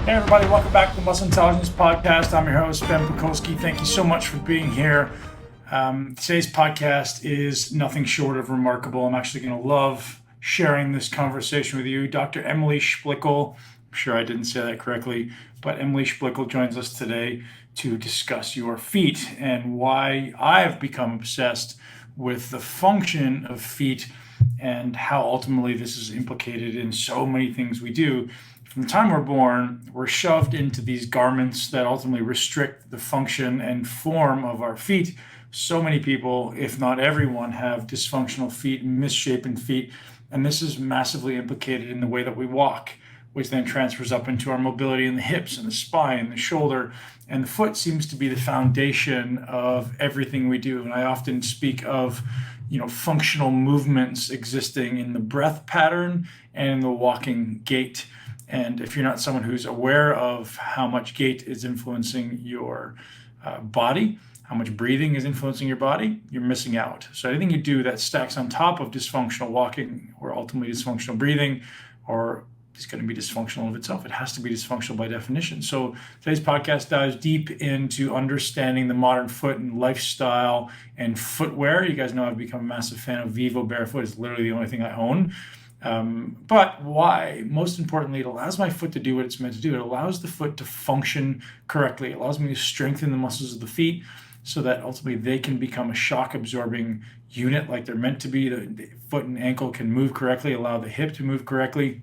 Hey everybody, welcome back to the Muscle Intelligence Podcast. I'm your host, Ben Pakulski. Thank you so much for being here. Today's podcast is nothing short of remarkable. I'm actually going to love sharing this conversation with you. Dr. Emily Splichal, I'm sure I didn't say that correctly, but Emily Splichal joins us today to discuss your feet and why I've become obsessed with the function of feet and how ultimately this is implicated in so many things we do. From the time we're born, we're shoved into these garments that ultimately restrict the function and form of our feet. So many people, if not everyone, have dysfunctional feet, misshapen feet, and this is massively implicated in the way that we walk, which then transfers up into our mobility in the hips and the spine and the shoulder. And the foot seems to be the foundation of everything we do. And I often speak of, functional movements existing in the breath pattern and in the walking gait. And if you're not someone who's aware of how much gait is influencing your body, how much breathing is influencing your body, you're missing out. So anything you do that stacks on top of dysfunctional walking or ultimately dysfunctional breathing, or it's going to be dysfunctional of itself. It has to be dysfunctional by definition. So today's podcast dives deep into understanding the modern foot and lifestyle and footwear. You guys know I've become a massive fan of Vivo Barefoot. It's literally the only thing I own. But why? Most importantly, it allows my foot to do what it's meant to do. It allows the foot to function correctly. It allows me to strengthen the muscles of the feet so that ultimately they can become a shock absorbing unit like they're meant to be. The foot and ankle can move correctly, allow the hip to move correctly.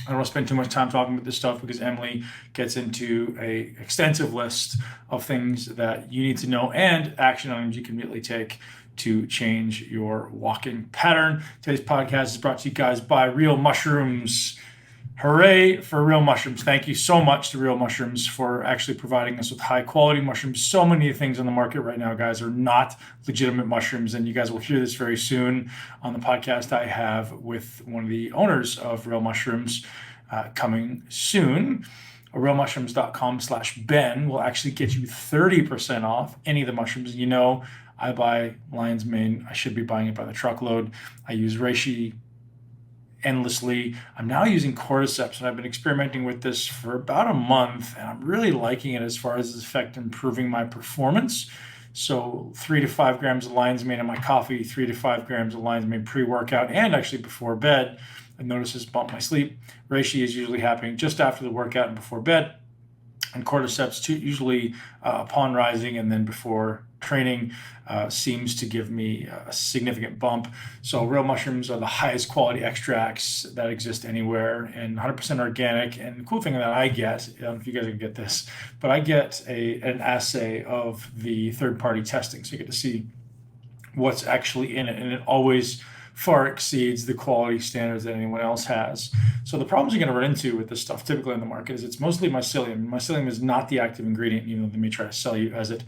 I don't want to spend too much time talking about this stuff because Emily gets into an extensive list of things that you need to know and action items you can immediately take to change your walking pattern. Today's podcast is brought to you guys by Real Mushrooms. Hooray for Real Mushrooms. Thank you so much to Real Mushrooms for actually providing us with high quality mushrooms. So many things on the market right now, guys, are not legitimate mushrooms, and you guys will hear this very soon on the podcast I have with one of the owners of Real Mushrooms coming soon. realmushrooms.com/Ben will actually get you 30% off any of the mushrooms. I buy lion's mane. I should be buying it by the truckload. I use reishi endlessly. I'm now using cordyceps, and I've been experimenting with this for about a month, and I'm really liking it as far as its effect improving my performance. So 3 to 5 grams of lion's mane in my coffee, 3 to 5 grams of lion's mane pre-workout, and actually before bed. I notice this bump my sleep. Reishi is usually happening just after the workout and before bed, and cordyceps usually upon rising and then before training seems to give me a significant bump. So Real Mushrooms are the highest quality extracts that exist anywhere and 100% organic. And the cool thing that I get, I don't know if you guys can get this, but I get an assay of the third-party testing. So you get to see what's actually in it. And it always far exceeds the quality standards that anyone else has. So the problems you're going to run into with this stuff typically in the market is it's mostly mycelium. Mycelium is not the active ingredient, even though they may try to sell you as it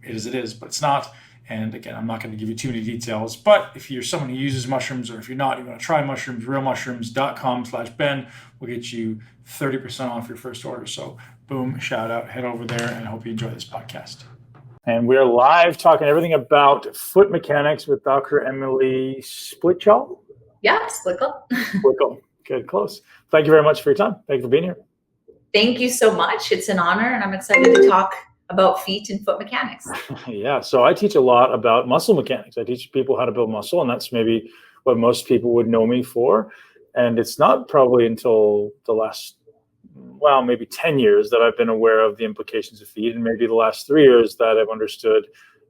is, but it's not. And again, I'm not going to give you too many details, but if you're someone who uses mushrooms, or if you're not, you want to try mushrooms, realmushrooms.com/Ben will get you 30% off your first order. So boom, shout out, head over there, and I hope you enjoy this podcast. And we're live talking everything about foot mechanics with Dr. Emily Splichal. Yeah, Splichal. Splichal. Good, close. Thank you very much for your time. Thank you for being here. Thank you so much. It's an honor, and I'm excited to talk about feet and foot mechanics. Yeah, so I teach a lot about muscle mechanics. I teach people how to build muscle, and that's maybe what most people would know me for. And it's not probably until the last maybe 10 years that I've been aware of the implications of feet, and maybe the last 3 years that I've understood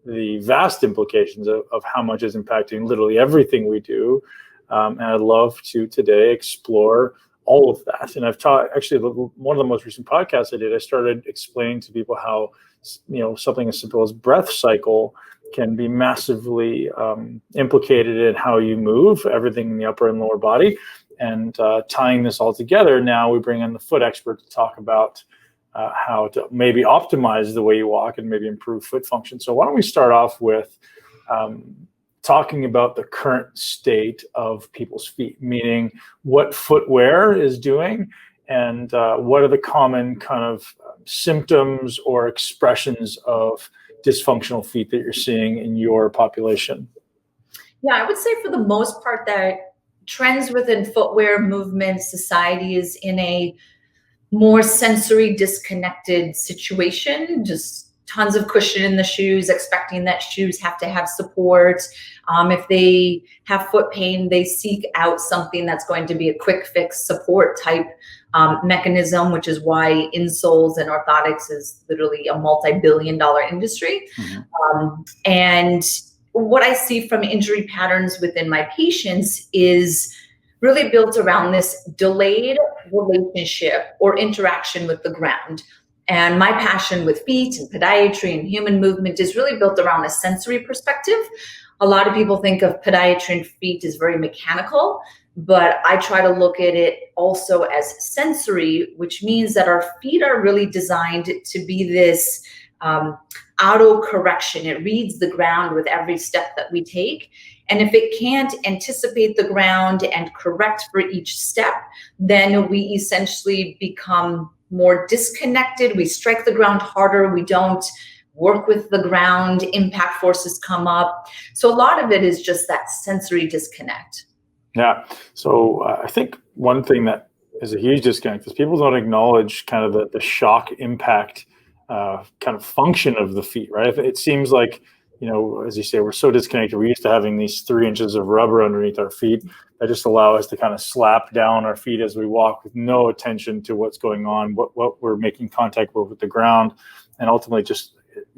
the vast implications of how much is impacting literally everything we do. And I'd love to today explore all of that. And I've taught, actually, one of the most recent podcasts I did, I started explaining to people how, something as simple as breath cycle can be massively implicated in how you move, everything in the upper and lower body. And tying this all together, now we bring in the foot expert to talk about how to maybe optimize the way you walk and maybe improve foot function. So why don't we start off with talking about the current state of people's feet, meaning what footwear is doing and what are the common kind of symptoms or expressions of dysfunctional feet that you're seeing in your population? Yeah, I would say for the most part that trends within footwear movement society is in a more sensory disconnected situation, just tons of cushion in the shoes, expecting that shoes have to have support. If they have foot pain, they seek out something that's going to be a quick fix support type mechanism, which is why insoles and orthotics is literally a multi-billion-dollar industry. And what I see from injury patterns within my patients is really built around this delayed relationship or interaction with the ground. And my passion with feet and podiatry and human movement is really built around a sensory perspective. A lot of people think of podiatry and feet as very mechanical, but I try to look at it also as sensory, which means that our feet are really designed to be this auto correction. It reads the ground with every step that we take. And if it can't anticipate the ground and correct for each step, then we essentially become more disconnected. We strike the ground harder. We don't work with the ground. Impact forces come up. So a lot of it is just that sensory disconnect. Yeah. So I think one thing that is a huge disconnect is people don't acknowledge kind of the shock impact kind of function of the feet, right? It seems like, as you say, we're so disconnected. We're used to having these 3 inches of rubber underneath our feet that just allow us to kind of slap down our feet as we walk with no attention to what's going on, what we're making contact with the ground. And ultimately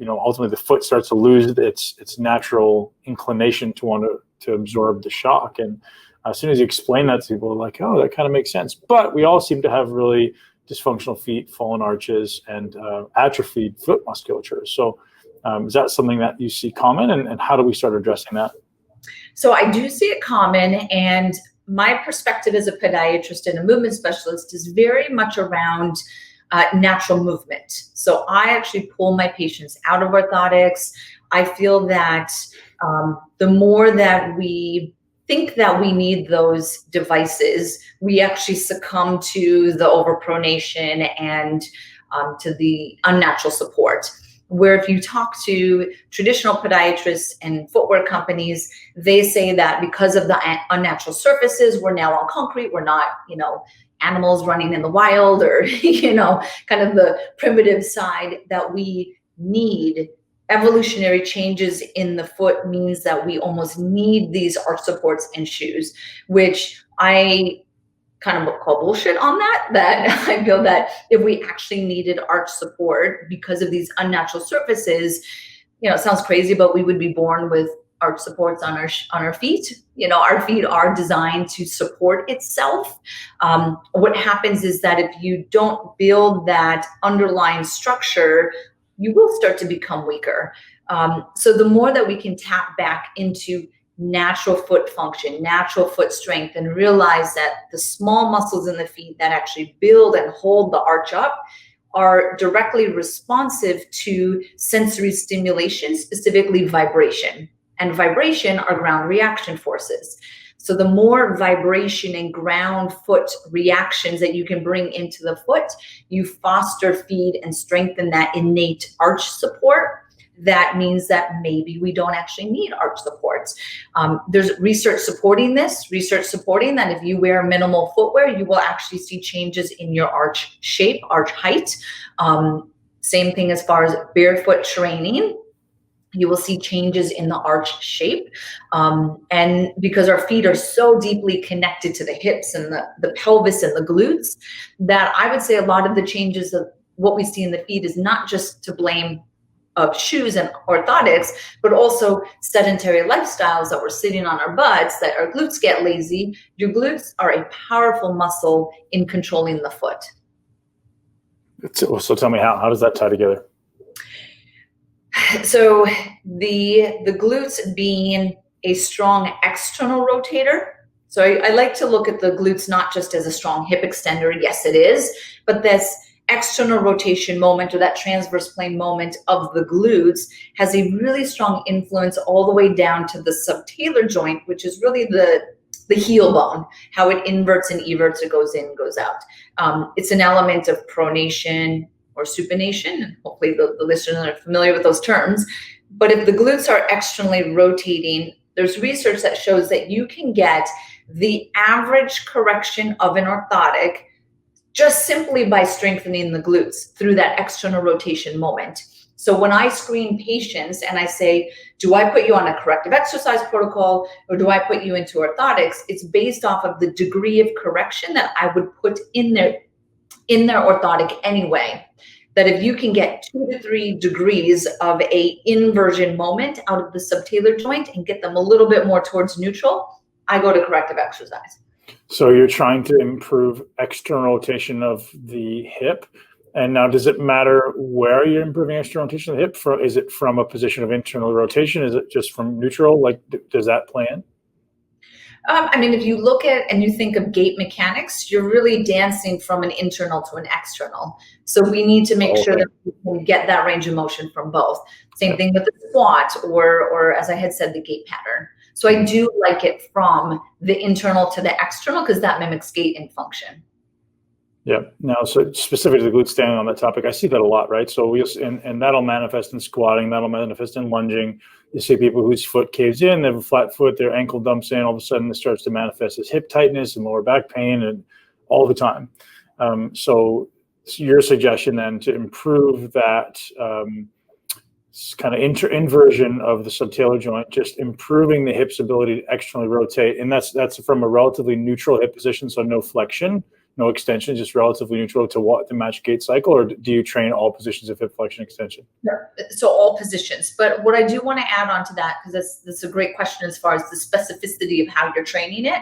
ultimately the foot starts to lose its natural inclination to want to absorb the shock. And as soon as you explain that to people, they're like, oh, that kind of makes sense. But we all seem to have really dysfunctional feet, fallen arches, and atrophied foot musculature. So is that something that you see common, and how do we start addressing that? So I do see it common, and my perspective as a podiatrist and a movement specialist is very much around natural movement. So I actually pull my patients out of orthotics. I feel that the more that we think that we need those devices, we actually succumb to the overpronation and to the unnatural support. Where if you talk to traditional podiatrists and footwear companies, they say that because of the unnatural surfaces, we're now on concrete, we're not, animals running in the wild or, kind of the primitive side, that we need evolutionary changes in the foot means that we almost need these arch supports and shoes, which I kind of call bullshit on that I feel that if we actually needed arch support because of these unnatural surfaces, it sounds crazy, but we would be born with arch supports on our feet. Our feet are designed to support itself. What happens is that if you don't build that underlying structure, you will start to become weaker. So the more that we can tap back into natural foot function, natural foot strength, and realize that the small muscles in the feet that actually build and hold the arch up are directly responsive to sensory stimulation, specifically vibration. And vibration are ground reaction forces. So the more vibration and ground foot reactions that you can bring into the foot, you foster, feed, and strengthen that innate arch support. That means that maybe we don't actually need arch supports. There's research supporting this, that if you wear minimal footwear, you will actually see changes in your arch shape, arch height. Same thing as far as barefoot training. You will see changes in the arch shape. And because our feet are so deeply connected to the hips and the pelvis and the glutes, that I would say a lot of the changes of what we see in the feet is not just to blame of shoes and orthotics, but also sedentary lifestyles that we're sitting on our butts, that our glutes get lazy. Your glutes are a powerful muscle in controlling the foot. So tell me how does that tie together? So the glutes being a strong external rotator. So I like to look at the glutes not just as a strong hip extender. Yes, it is, but this external rotation moment, or that transverse plane moment of the glutes, has a really strong influence all the way down to the subtalar joint, which is really the heel bone, how it inverts and everts, it goes in, goes out. It's an element of pronation or supination, and hopefully the listeners are familiar with those terms. But if the glutes are externally rotating, there's research that shows that you can get the average correction of an orthotic just simply by strengthening the glutes through that external rotation moment. So when I screen patients and I say, do I put you on a corrective exercise protocol or do I put you into orthotics? It's based off of the degree of correction that I would put in their orthotic anyway. That if you can get 2 to 3 degrees of a inversion moment out of the subtalar joint and get them a little bit more towards neutral, I go to corrective exercise. So you're trying to improve external rotation of the hip. And now, does it matter where you're improving external rotation of the hip? Is it from a position of internal rotation? Is it just from neutral? Like, does that play in? I mean, if you look at and you think of gait mechanics, you're really dancing from an internal to an external. So we need to make sure that we can get that range of motion from both. Same thing with the squat or as I had said, the gait pattern. So I do like it from the internal to the external because that mimics gait and function. Yeah. Now, so specific to the glute, staying on that topic, I see that a lot, right? So and that'll manifest in squatting, that'll manifest in lunging. You see people whose foot caves in, they have a flat foot, their ankle dumps in, all of a sudden it starts to manifest as hip tightness and lower back pain and all the time. So your suggestion then to improve that kind of inversion of the subtalar joint, just improving the hip's ability to externally rotate. And that's from a relatively neutral hip position, so no flexion, no extension, just relatively neutral to match gait cycle, or do you train all positions of hip flexion extension? So all positions. But what I do want to add on to that, because that's a great question as far as the specificity of how you're training it,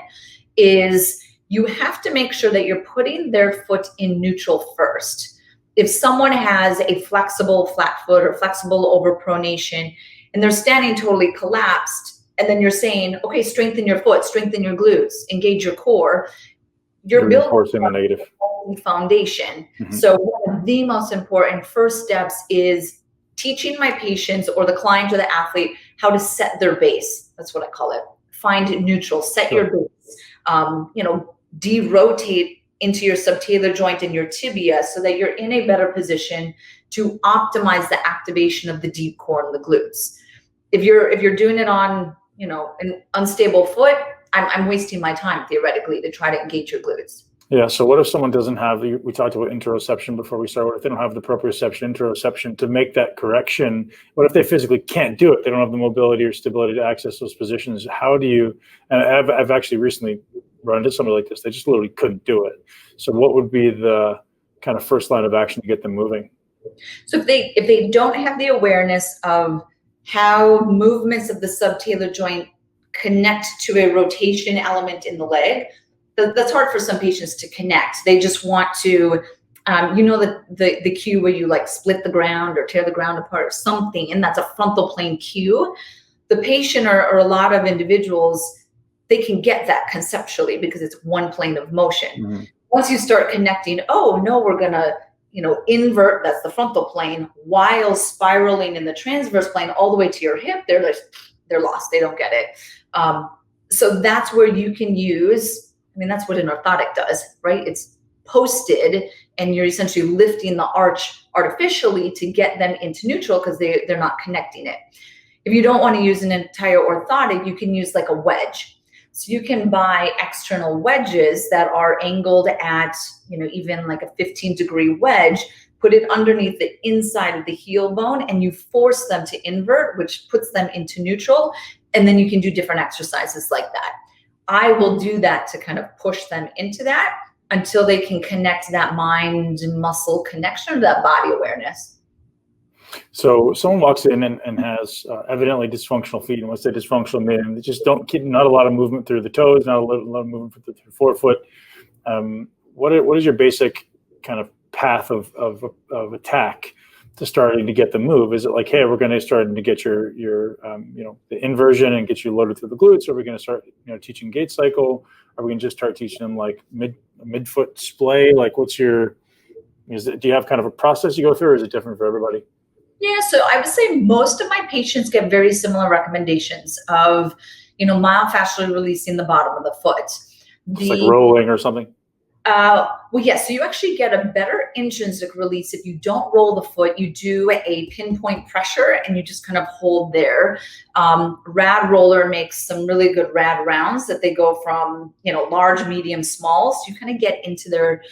is you have to make sure that you're putting their foot in neutral first. If someone has a flexible flat foot or flexible overpronation and they're standing totally collapsed, and then you're saying, okay, strengthen your foot, strengthen your glutes, engage your core, you're building the negative foundation. Mm-hmm. So one of the most important first steps is teaching my patients or the client or the athlete how to set their base. That's what I call it. Find neutral, set your base, de-rotate into your subtalar joint and your tibia so that you're in a better position to optimize the activation of the deep core and the glutes. If you're doing it on, an unstable foot, I'm wasting my time theoretically to try to engage your glutes. Yeah. So what if someone doesn't have, we talked about interoception before we started, what if they don't have the proprioception, interoception to make that correction? What if they physically can't do it? They don't have the mobility or stability to access those positions. How do you, and I've actually recently run into somebody like this, they just literally couldn't do it. So what would be the kind of first line of action to get them moving? So if they don't have the awareness of how movements of the subtalar joint connect to a rotation element in the leg, that's hard for some patients to connect. They just want to, the cue where you like split the ground or tear the ground apart or something, and that's a frontal plane cue. The patient or a lot of individuals, they can get that conceptually because it's one plane of motion. Mm-hmm. Once you start connecting, oh no, we're gonna, invert, that's the frontal plane, while spiraling in the transverse plane all the way to your hip, they're lost. They don't get it. So that's where you can use, that's what an orthotic does, right? It's posted and you're essentially lifting the arch artificially to get them into neutral because they're not connecting it. If you don't want to use an entire orthotic, you can use like a wedge. So you can buy external wedges that are angled at, even like a 15-degree wedge, put it underneath the inside of the heel bone and you force them to invert, which puts them into neutral. And then you can do different exercises like that. I will do that to kind of push them into that until they can connect that mind and muscle connection to that body awareness. So someone walks in and has evidently dysfunctional feet, and let's say dysfunctional meaning they just don't keep not a lot of movement through the toes, not a lot of movement through the forefoot. What is your basic kind of path of attack to starting to get the move? Is it like, hey, we're going to start to get your the inversion and get you loaded through the glutes? Or are we going to start teaching gait cycle? Are we going to just start teaching them like midfoot splay? Like, do you have kind of a process you go through, or is it different for everybody? Yeah, so I would say most of my patients get very similar recommendations of, myofascially releasing the bottom of the foot. It's like rolling or something? Well, yes. So you actually get a better intrinsic release if you don't roll the foot. You do a pinpoint pressure and you just kind of hold there. Rad roller makes some really good rad rounds that they go from, large, medium, small. So you kind of get into there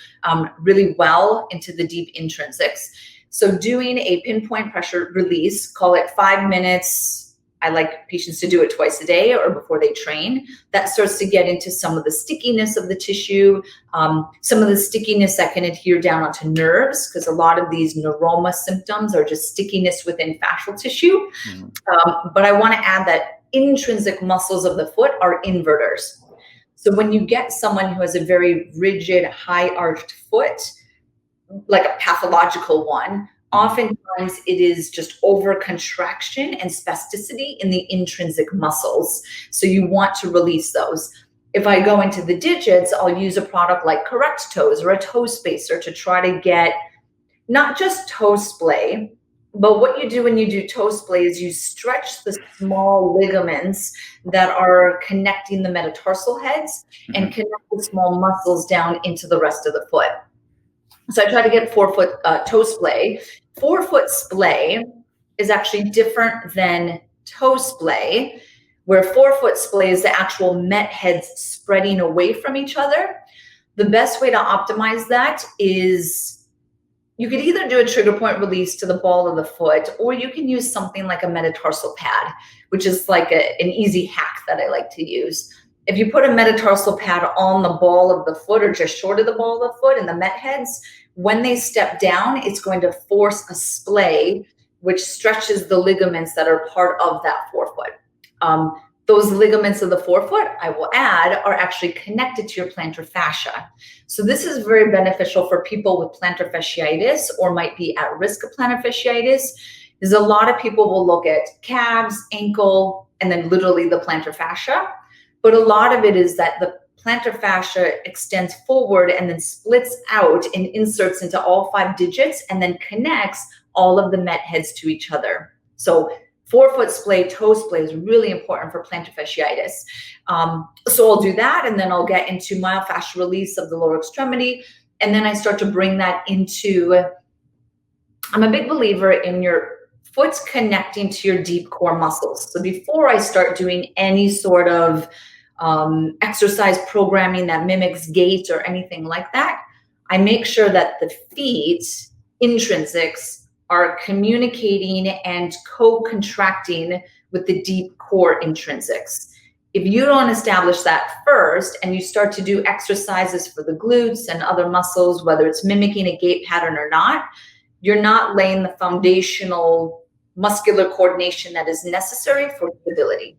really well into the deep intrinsics. So doing a pinpoint pressure release, call it 5 minutes. I like patients to do it twice a day or before they train. That starts to get into some of the stickiness of the tissue, some of the stickiness that can adhere down onto nerves, because a lot of these neuroma symptoms are just stickiness within fascial tissue. But I want to add that intrinsic muscles of the foot are inverters. So when you get someone who has a very rigid, high-arched foot, like a pathological one, oftentimes it is just over contraction and spasticity in the intrinsic muscles. So you want to release those. If I go into the digits, I'll use a product like Correct Toes or a toe spacer to try to get not just toe splay, but what you do when you do toe splay is you stretch the small ligaments that are connecting the metatarsal heads and connect the small muscles down into the rest of the foot. So I try to get forefoot toe splay. Forefoot splay is actually different than toe splay, where forefoot splay is the actual met heads spreading away from each other. The best way to optimize that is you could either do a trigger point release to the ball of the foot, or you can use something like a metatarsal pad, which is like an easy hack that I like to use. If you put a metatarsal pad on the ball of the foot or just short of the ball of the foot and the met heads, when they step down, it's going to force a splay, which stretches the ligaments that are part of that forefoot. Those ligaments of the forefoot, I will add, are actually connected to your plantar fascia. So this is very beneficial for people with plantar fasciitis or might be at risk of plantar fasciitis. Is a lot of people will look at calves, ankle, and then literally the plantar fascia. But a lot of it is that the plantar fascia extends forward and then splits out and inserts into all 5 digits and then connects all of the met heads to each other. So forefoot splay, toe splay is really important for plantar fasciitis. So I'll do that, and then I'll get into myofascial release of the lower extremity. And then I start to bring that into, I'm a big believer in your foot's connecting to your deep core muscles. So before I start doing any sort of exercise programming that mimics Gait or anything like that, I make sure that the feet intrinsics are communicating and co-contracting with the deep core intrinsics. If you don't establish that first and you start to do exercises for the glutes and other muscles, whether it's mimicking a gait pattern or not, you're not laying the foundational muscular coordination that is necessary for stability.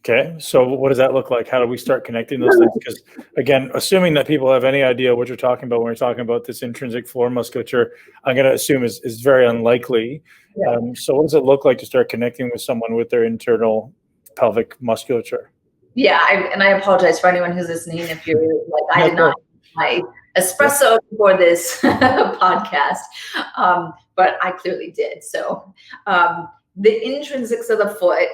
Okay, so what does that look like? How do we start connecting those things? Because again, assuming that people have any idea what you're talking about when you're talking about this intrinsic floor musculature, I'm going to assume is very unlikely. Yeah. So what does it look like to start connecting with someone with their internal pelvic musculature? Yeah, I apologize for anyone who's listening if you're like, I did not my espresso before this podcast, but I clearly did. So the intrinsics of the foot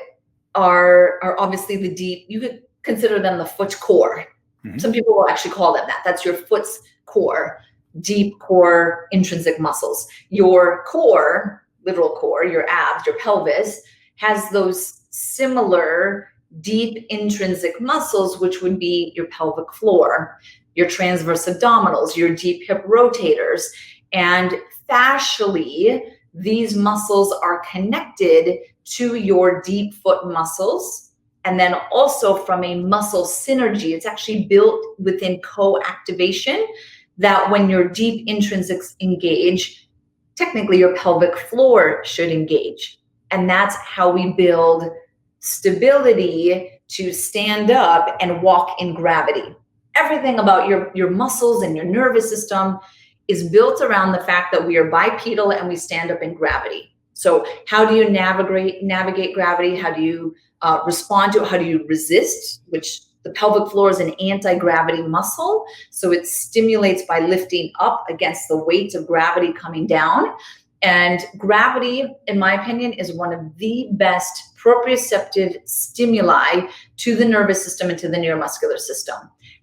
are obviously the deep, you could consider them the foot core. Some people will actually call them that. That's your foot's core, deep core intrinsic muscles. Your core, literal core, your abs, your pelvis, has those similar deep intrinsic muscles, which would be your pelvic floor, your transverse abdominals, your deep hip rotators. And fascially, these muscles are connected to your deep foot muscles. And then also from a muscle synergy, it's actually built within co-activation that when your deep intrinsics engage, technically your pelvic floor should engage. And that's how we build stability to stand up and walk in gravity. Everything about your muscles and your nervous system is built around the fact that we are bipedal and we stand up in gravity. So how do you navigate gravity? How do you respond to it? How do you resist? Which the pelvic floor is an anti-gravity muscle. So it stimulates by lifting up against the weight of gravity coming down. And gravity, in my opinion, is one of the best proprioceptive stimuli to the nervous system and to the neuromuscular system.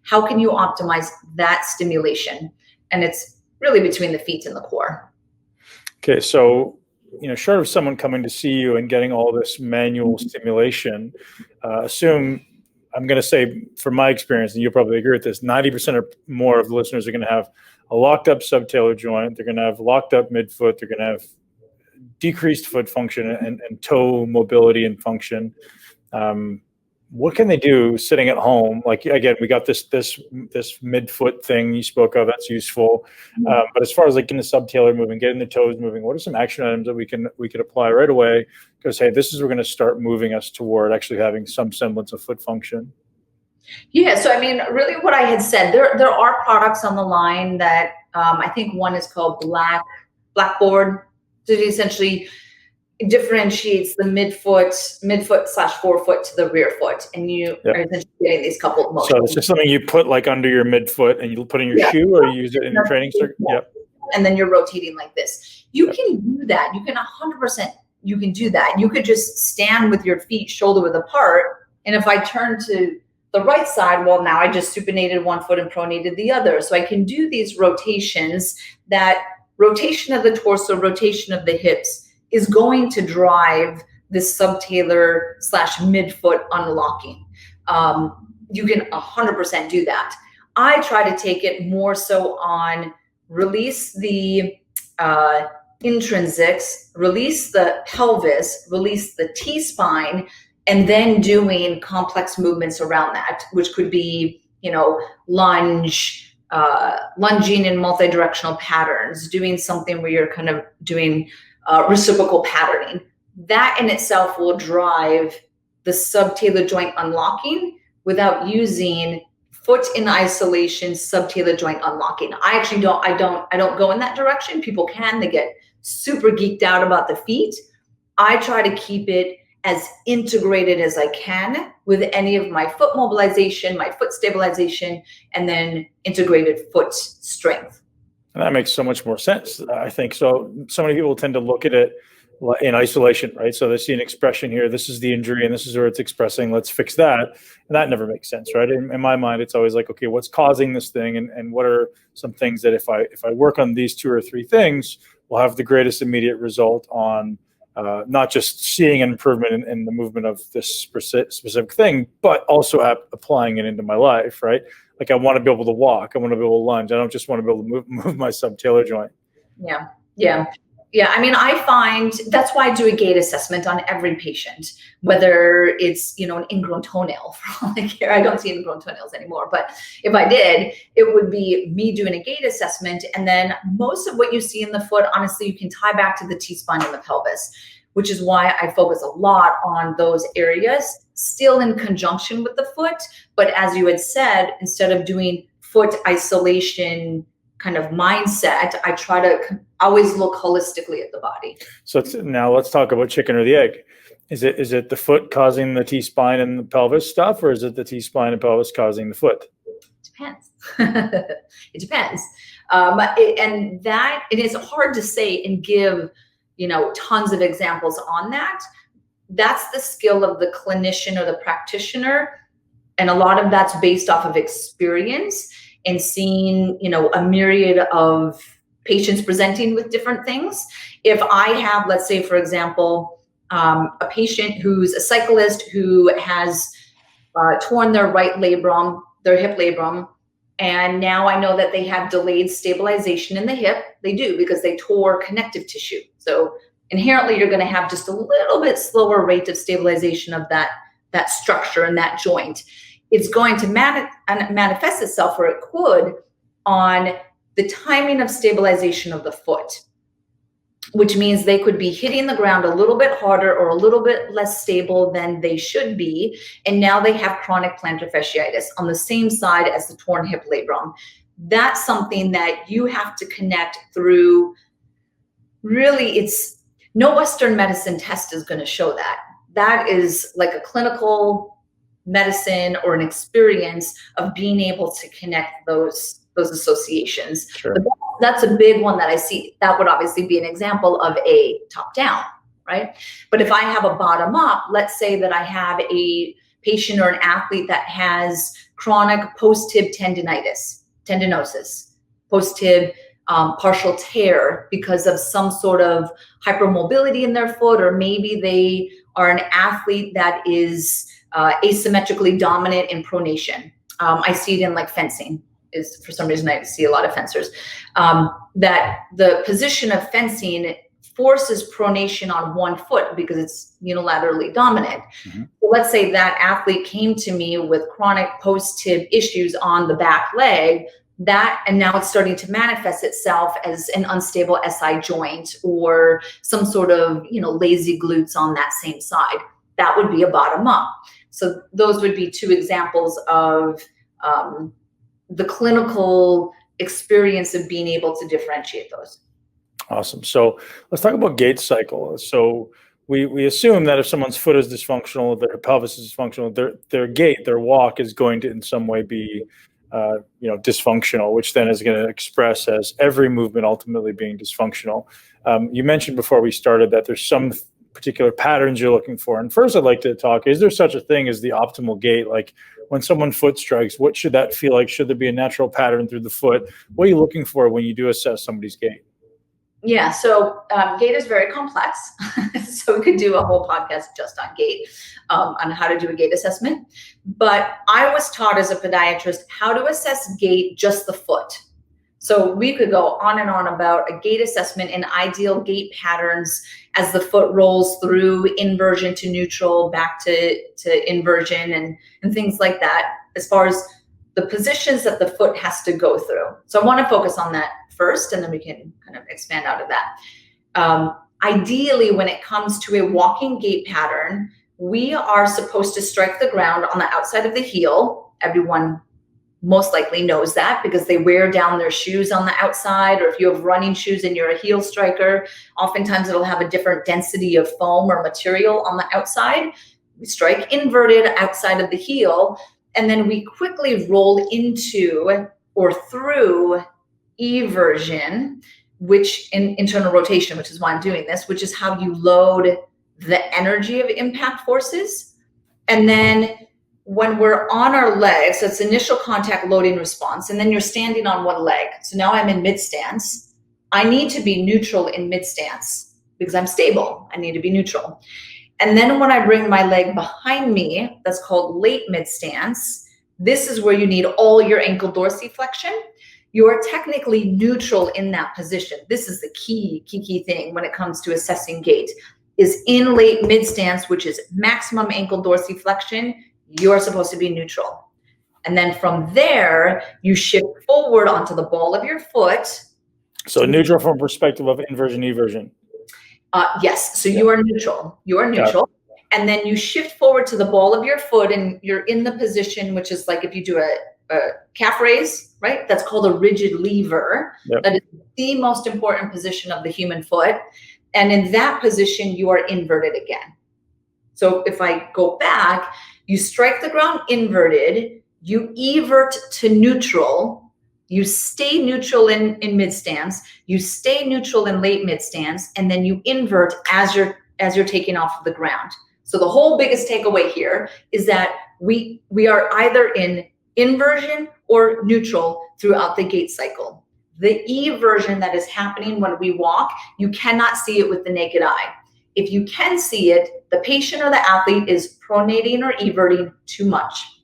How can you optimize that stimulation? And it's really between the feet and the core. Okay, so short of someone coming to see you and getting all this manual stimulation, assume, I'm going to say from my experience, and you'll probably agree with this, 90% or more of the listeners are going to have a locked up subtalar joint. They're going to have locked up midfoot. They're going to have decreased foot function and toe mobility and function. What can they do sitting at home? Like, again, we got this midfoot thing you spoke of. That's useful. But as far as like getting the subtalar moving, getting the toes moving, what are some action items that we could apply right away? Because, hey, this is we're going to start moving us toward actually having some semblance of foot function. Yeah. So, I mean, really what I had said, there are products on the line that I think one is called Blackboard. So it essentially differentiates the midfoot/forefoot to the rear foot, and you are essentially getting these couple of motions. So it's just something you put like under your midfoot, and you put in your shoe, or you use it in your training circuit. Yep. And then you're rotating like this. You can do that. You can 100%. You can do that. You could just stand with your feet shoulder width apart, and if I turn to the right side, well, now I just supinated one foot and pronated the other. So I can do these rotations. That rotation of the torso, rotation of the hips is going to drive this subtalar/midfoot unlocking. You can 100% do that. I try to take it more so on release the intrinsics, release the pelvis, release the T-spine, and then doing complex movements around that, which could be, lunging in multi-directional patterns, doing something where you're kind of doing reciprocal patterning. That in itself will drive the subtalar joint unlocking without using foot in isolation, subtalar joint unlocking. I actually don't go in that direction. People can, they get super geeked out about the feet. I try to keep it as integrated as I can with any of my foot mobilization, my foot stabilization, and then integrated foot strength. And that makes so much more sense, I think. So many people tend to look at it in isolation, right? So they see an expression here, this is the injury and this is where it's expressing, let's fix that. And that never makes sense, right? In my mind, it's always like, okay, what's causing this thing? And what are some things that if I work on these 2 or 3 things, will have the greatest immediate result on not just seeing an improvement in the movement of this specific thing, but also applying it into my life, right? Like I want to be able to walk. I want to be able to lunge. I don't just want to be able to move my subtalar joint. Yeah. I mean, I find that's why I do a gait assessment on every patient, whether it's, an ingrown toenail. For all I care. I don't see ingrown toenails anymore, but if I did, it would be me doing a gait assessment. And then most of what you see in the foot, honestly, you can tie back to the T-spine and the pelvis, which is why I focus a lot on those areas, still in conjunction with the foot. But as you had said, instead of doing foot isolation kind of mindset, I try to always look holistically at the body. So now let's talk about chicken or the egg. Is it the foot causing the T-spine and the pelvis stuff, or is it the T-spine and pelvis causing the foot? Depends. It depends. And that it is hard to say and give, tons of examples on that. That's the skill of the clinician or the practitioner. And a lot of that's based off of experience and seeing, a myriad of patients presenting with different things. If I have, let's say, for example, a patient who's a cyclist who has torn their right labrum, their hip labrum, and now I know that they have delayed stabilization in the hip. They do, because they tore connective tissue. So inherently, you're going to have just a little bit slower rate of stabilization of that structure and that joint. It's going to manifest itself, or it could, on the timing of stabilization of the foot, which means they could be hitting the ground a little bit harder or a little bit less stable than they should be. And now they have chronic plantar fasciitis on the same side as the torn hip labrum. That's something that you have to connect through. Really, it's no Western medicine test is going to show that. That is like a clinical medicine or an experience of being able to connect those associations. Sure. But that's a big one that I see. That would obviously be an example of a top down, right? But if I have a bottom up, let's say that I have a patient or an athlete that has chronic post-tib tendinosis, post-tib partial tear because of some sort of hypermobility in their foot, or maybe they are an athlete that is asymmetrically dominant in pronation. I see it in like fencing. Is for some reason I see a lot of fencers, that the position of fencing forces pronation on one foot because it's unilaterally dominant. Mm-hmm. So let's say that athlete came to me with chronic post-tib issues on the back leg, and now it's starting to manifest itself as an unstable SI joint or some sort of lazy glutes on that same side. That would be a bottom up. So those would be two examples of the clinical experience of being able to differentiate those. Awesome. So let's talk about gait cycle. So we assume that if someone's foot is dysfunctional, their pelvis is dysfunctional, their gait, their walk is going to in some way be dysfunctional, which then is going to express as every movement ultimately being dysfunctional. You mentioned before we started that there's some particular patterns you're looking for. And first, I'd like to talk, is there such a thing as the optimal gait? Like when someone foot strikes, what should that feel like? Should there be a natural pattern through the foot? What are you looking for when you do assess somebody's gait? Yeah, so gait is very complex. So we could do a whole podcast just on gait, on how to do a gait assessment. But I was taught as a podiatrist how to assess gait, just the foot. So we could go on and on about a gait assessment and ideal gait patterns as the foot rolls through inversion to neutral, back to inversion and things like that, as far as the positions that the foot has to go through. So I want to focus on that first, and then we can kind of expand out of that. Ideally, when it comes to a walking gait pattern, we are supposed to strike the ground on the outside of the heel. Everyone most likely knows that because they wear down their shoes on the outside, or if you have running shoes and you're a heel striker, oftentimes it'll have a different density of foam or material on the outside. We strike inverted outside of the heel, and then we quickly roll into or through eversion, which in internal rotation, which is why I'm doing this, which is how you load the energy of impact forces. And then when we're on our legs, so it's initial contact loading response, and then you're standing on one leg. So now I'm in mid stance. I need to be neutral in mid stance because I'm stable. I need to be neutral. And then when I bring my leg behind me, that's called late mid stance. This is where you need all your ankle dorsiflexion. You're technically neutral in that position. This is the key thing when it comes to assessing gait, is in late mid stance, which is maximum ankle dorsiflexion, you're supposed to be neutral. And then from there, you shift forward onto the ball of your foot. So neutral from perspective of inversion, eversion. Yes. So you are neutral. You are neutral. And then you shift forward to the ball of your foot, and you're in the position, which is like if you do a calf raise, right? That's called a rigid lever. Yep. That is the most important position of the human foot. And in that position, you are inverted again. So if I go back, you strike the ground inverted, you evert to neutral, you stay neutral in mid stance, you stay neutral in late mid stance, and then you invert as you're taking off of the ground. So the whole biggest takeaway here is that we are either in inversion or neutral throughout the gait cycle. The eversion that is happening when we walk, you cannot see it with the naked eye. If you can see it, the patient or the athlete is pronating or everting too much,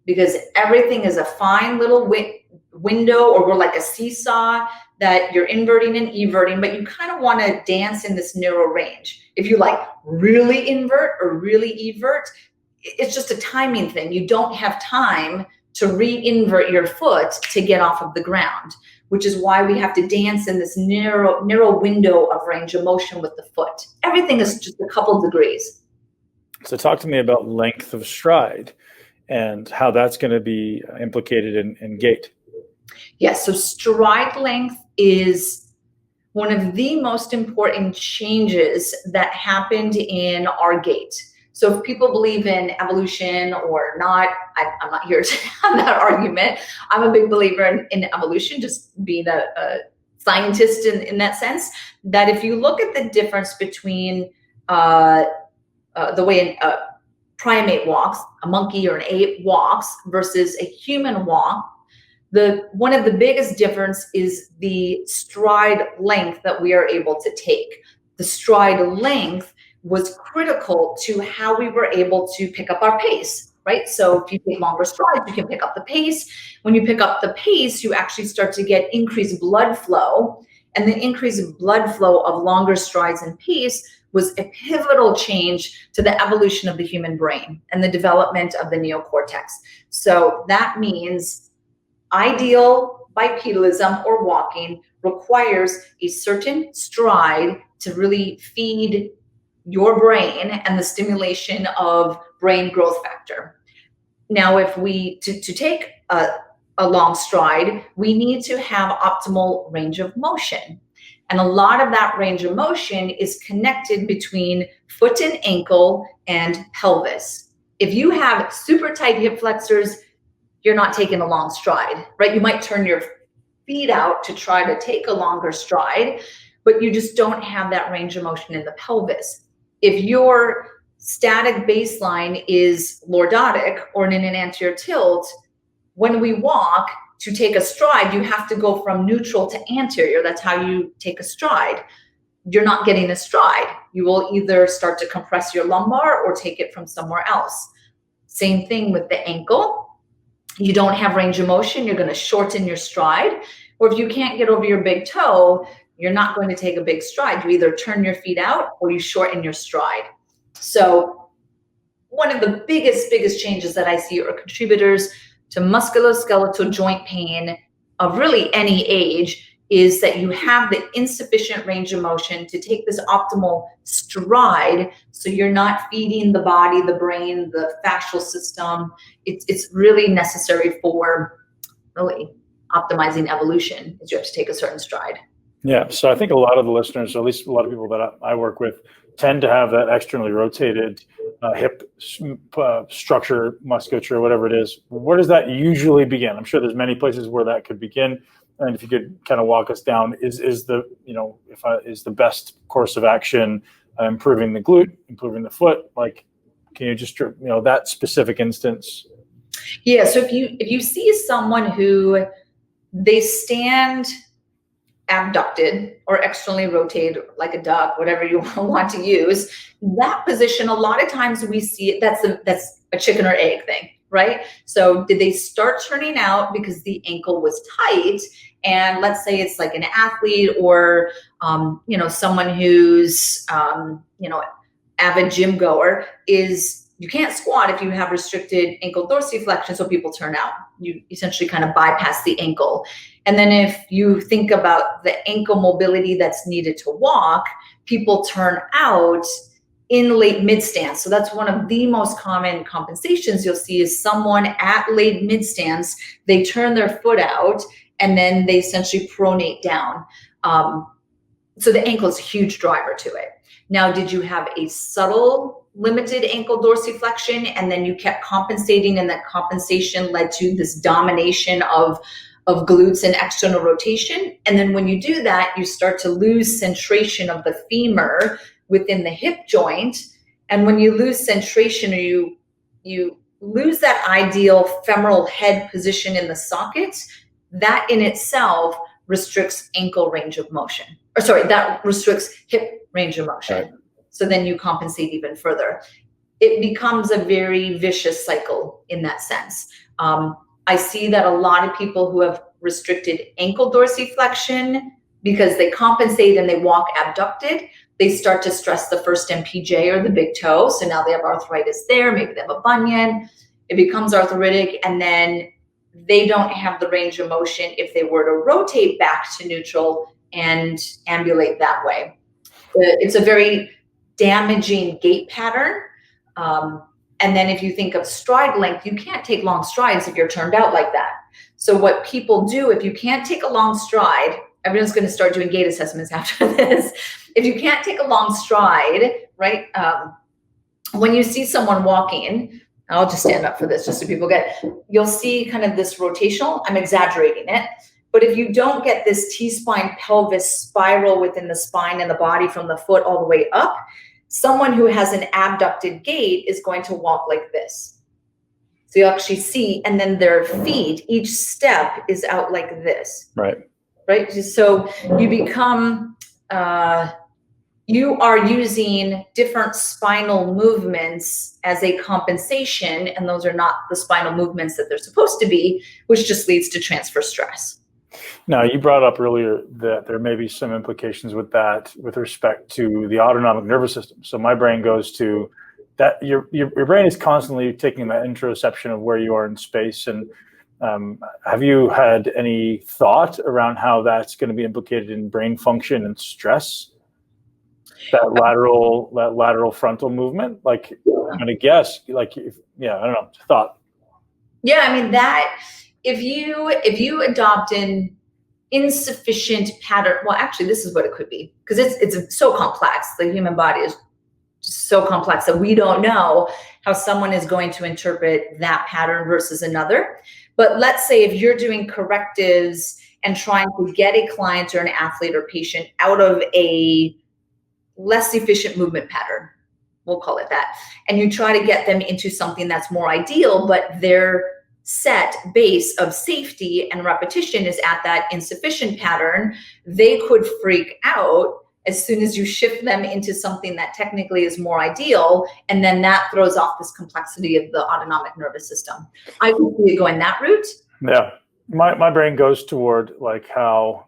because everything is a fine little window, or we're like a seesaw that you're inverting and everting, but you kind of want to dance in this narrow range. If you like really invert or really evert, it's just a timing thing. You don't have time to re-invert your foot to get off of the ground, which is why we have to dance in this narrow window of range of motion with the foot. Everything is just a couple degrees. So talk to me about length of stride and how that's going to be implicated in gait. Yes, so stride length is one of the most important changes that happened in our gait. So if people believe in evolution or not, I'm not here to have that argument. I'm a big believer in evolution, just being a scientist in that sense, that if you look at the difference between the way primate walks, a monkey or an ape walks versus a human walk, one of the biggest difference is the stride length that we are able to take. The stride length was critical to how we were able to pick up our pace, right? So if you take longer strides, you can pick up the pace. When you pick up the pace, you actually start to get increased blood flow, and the increased blood flow of longer strides and pace was a pivotal change to the evolution of the human brain and the development of the neocortex. So that means ideal bipedalism or walking requires a certain stride to really feed your brain and the stimulation of brain growth factor. Now, if we, to take a long stride, we need to have optimal range of motion. And a lot of that range of motion is connected between foot and ankle and pelvis. If you have super tight hip flexors, you're not taking a long stride, right? You might turn your feet out to try to take a longer stride, but you just don't have that range of motion in the pelvis. If your static baseline is lordotic or in an anterior tilt, when we walk, to take a stride, you have to go from neutral to anterior. That's how you take a stride. You're not getting a stride. You will either start to compress your lumbar or take it from somewhere else. Same thing with the ankle. You don't have range of motion, you're going to shorten your stride. Or if you can't get over your big toe, you're not going to take a big stride. You either turn your feet out or you shorten your stride. So one of the biggest changes that I see are contributors to musculoskeletal joint pain of really any age is that you have the insufficient range of motion to take this optimal stride, so you're not feeding the body, the brain, the fascial system. It's really necessary for really optimizing evolution, is you have to take a certain stride. Yeah, so I think a lot of the listeners, or at least a lot of people that I work with, tend to have that externally rotated hip structure, musculature, whatever it is. Where does that usually begin? I'm sure there's many places where that could begin. And if you could kind of walk us down, is the best course of action improving the glute, improving the foot? Like, can you just that specific instance? Yeah. So if you see someone who they stand abducted or externally rotated like a duck, whatever you want to use, that position, a lot of times we see it, that's a chicken or egg thing, right? So did they start turning out because the ankle was tight? And let's say it's like an athlete or, someone who's, avid gym goer, is you can't squat if you have restricted ankle dorsiflexion, so people turn out. You essentially kind of bypass the ankle. And then if you think about the ankle mobility that's needed to walk, people turn out in late mid stance. So that's one of the most common compensations you'll see is someone at late mid stance, they turn their foot out and then they essentially pronate down. So the ankle is a huge driver to it. Now, did you have a subtle limited ankle dorsiflexion and then you kept compensating and that compensation led to this domination of glutes and external rotation? And then when you do that, you start to lose centration of the femur within the hip joint. And when you lose centration, or you lose that ideal femoral head position in the socket, that in itself restricts ankle range of motion. That restricts hip range of motion. Right. So then you compensate even further. It becomes a very vicious cycle in that sense. I see that a lot of people who have restricted ankle dorsiflexion, because they compensate and they walk abducted, they start to stress the first MPJ or the big toe. So now they have arthritis there, maybe they have a bunion. It becomes arthritic, and then they don't have the range of motion if they were to rotate back to neutral and ambulate that way. It's a very damaging gait pattern. And then if you think of stride length, you can't take long strides if you're turned out like that. So what people do, if you can't take a long stride, everyone's going to start doing gait assessments after this. If you can't take a long stride, right? When you see someone walking, I'll just stand up for this just so people get, you'll see kind of this rotational, I'm exaggerating it. But if you don't get this T-spine pelvis spiral within the spine and the body from the foot all the way up, Someone who has an abducted gait is going to walk like this. So you actually see, and then their feet, each step is out like this. Right. Right. So you become, you are using different spinal movements as a compensation, and those are not the spinal movements that they're supposed to be, which just leads to transfer stress. Now, you brought up earlier that there may be some implications with that with respect to the autonomic nervous system. So my brain goes to that your brain is constantly taking that interoception of where you are in space. And have you had any thought around how that's going to be implicated in brain function and stress? That lateral frontal movement, like I'm going to guess, like, I don't know, thought. Yeah, I mean that if you adopt an insufficient pattern, well, actually, this is what it could be, because it's so complex. The human body is so complex that we don't know how someone is going to interpret that pattern versus another. But let's say if you're doing correctives and trying to get a client or an athlete or patient out of a less efficient movement pattern, we'll call it that, and you try to get them into something that's more ideal, but their set base of safety and repetition is at that insufficient pattern, they could freak out as soon as you shift them into something that technically is more ideal, and then that throws off this complexity of the autonomic nervous system. I would see it going that route. Yeah, my brain goes toward like how